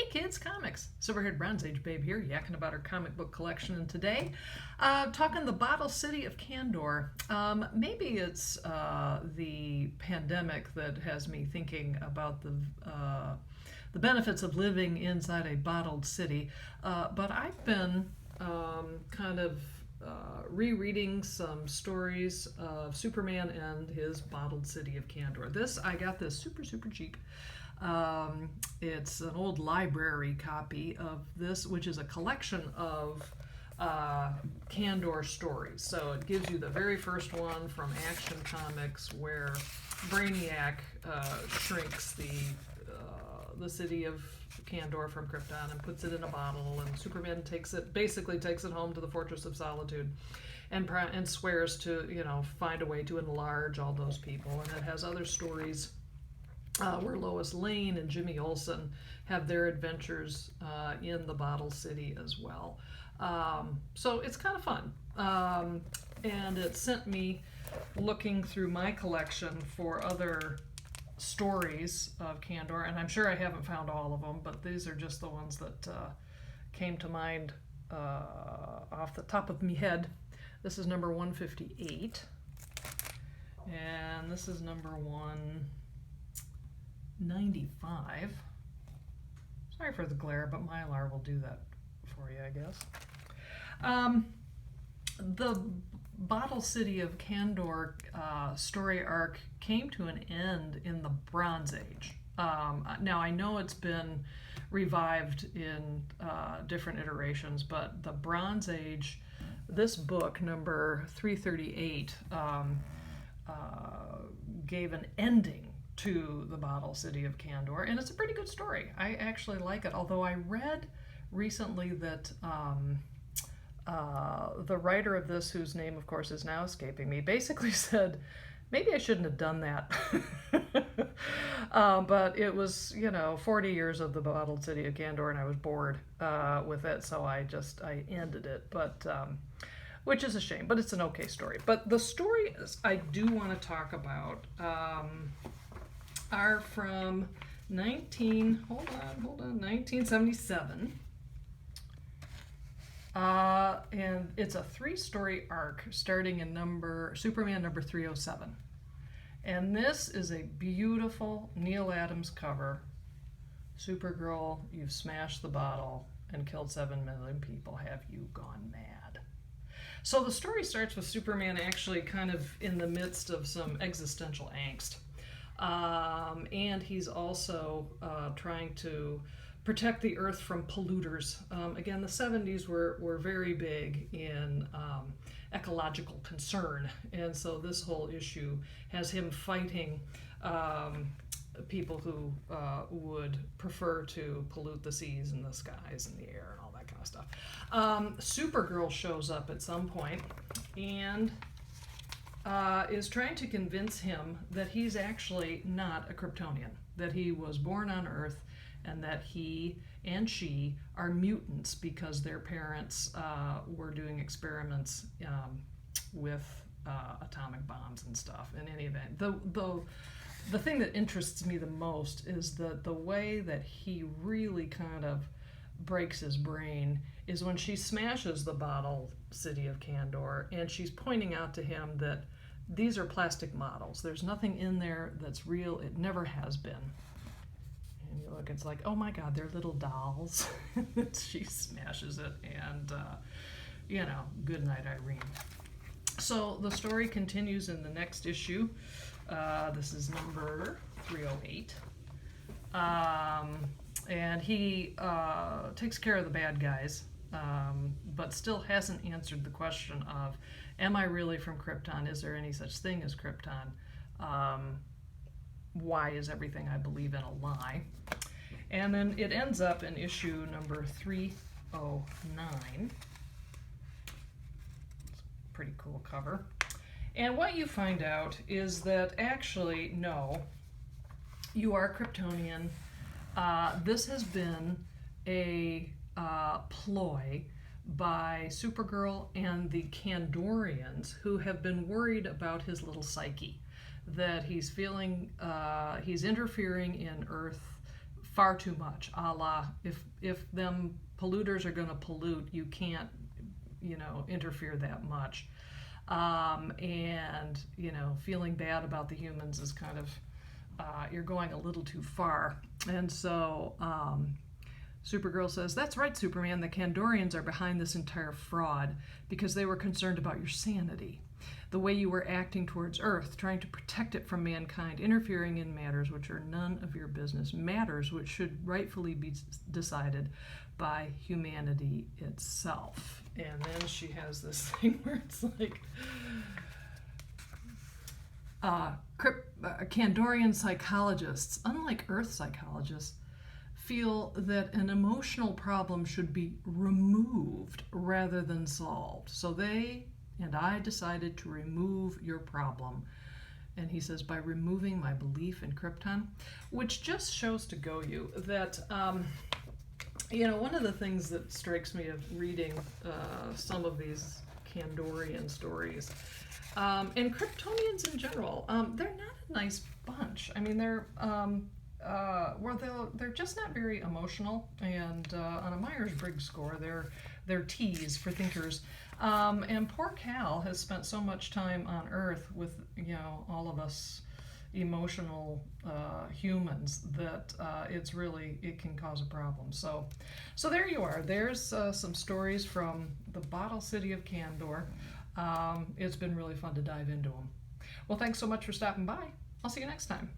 Hey kids, comics. Silverhaired Bronze Age Babe here, yakking about our comic book collection. And today, talking the Bottle City of Kandor. Maybe it's the pandemic that has me thinking about the benefits of living inside a bottled city. But I've been kind of rereading some stories of Superman and his bottled city of Kandor. I got this super cheap. It's an old library copy of this, which is a collection of Kandor stories. So it gives you the very first one from Action Comics, where Brainiac shrinks the city of Kandor from Krypton and puts it in a bottle, and Superman basically takes it home to the Fortress of Solitude, and swears to find a way to enlarge all those people. And it has other stories where Lois Lane and Jimmy Olsen have their adventures in the Bottle City as well. So it's kind of fun. And it sent me looking through my collection for other stories of Kandor, and I'm sure I haven't found all of them, but these are just the ones that came to mind off the top of my head. This is number 158, and this is number 195. Sorry for the glare, but Mylar will do that for you, I guess. The Bottle City of Kandor story arc came to an end in the Bronze Age. Now, I know it's been revived in different iterations, but the Bronze Age, this book, number 338, gave an ending to the Bottle City of Kandor, and it's a pretty good story. I actually like it, although I read recently that the writer of this, whose name of course is now escaping me, basically said maybe I shouldn't have done that. But it was 40 years of the Bottled City of Kandor, and I was bored with it, so I ended it, but which is a shame, but it's an okay story. But the stories I do want to talk about are from 1977. And it's a 3-story arc starting in Superman number 307. And this is a beautiful Neil Adams cover. Supergirl, you've smashed the bottle and killed 7 million people. Have you gone mad? So the story starts with Superman actually kind of in the midst of some existential angst. And he's also trying to protect the earth from polluters. Again, the 70s were very big in ecological concern, and so this whole issue has him fighting people who would prefer to pollute the seas and the skies and the air and all that kind of stuff. Supergirl shows up at some point and is trying to convince him that he's actually not a Kryptonian, that he was born on Earth, and that he and she are mutants because their parents were doing experiments with atomic bombs and stuff. In any event, the thing that interests me the most is that the way that he really kind of breaks his brain is when she smashes the Bottle City of Kandor, and she's pointing out to him that these are plastic models. There's nothing in there that's real. It never has been. And you look, it's like, oh my God, they're little dolls. She smashes it, and good night, Irene. So the story continues in the next issue. This is number 308. And he takes care of the bad guys, but still hasn't answered the question of, am I really from Krypton? Is there any such thing as Krypton? Why is everything I believe in a lie? And then it ends up in issue number 309. It's a pretty cool cover. And what you find out is that actually, no, you are Kryptonian. This has been a ploy by Supergirl and the Kandorians, who have been worried about his little psyche, that he's feeling, he's interfering in Earth far too much, a la if them polluters are going to pollute, you can't, interfere that much. And, feeling bad about the humans is kind of, you're going a little too far. And so Supergirl says, "That's right, Superman. The Kandorians are behind this entire fraud because they were concerned about your sanity. The way you were acting towards Earth, trying to protect it from mankind, interfering in matters which are none of your business, matters which should rightfully be decided by humanity itself." And then she has this thing where it's like, Kandorian psychologists, unlike Earth psychologists, feel that an emotional problem should be removed rather than solved. So they and I decided to remove your problem. And he says, by removing my belief in Krypton, which just shows to Goyu that, one of the things that strikes me of reading some of these Kandorian stories, and Kryptonians in general, they're not a nice bunch. I mean, they're just not very emotional, and on a Myers-Briggs score, they're T's for thinkers. And poor Cal has spent so much time on Earth with all of us emotional humans that it can cause a problem. So there you are. There's some stories from the Bottle City of Kandor. It's been really fun to dive into them. Well, thanks so much for stopping by. I'll see you next time.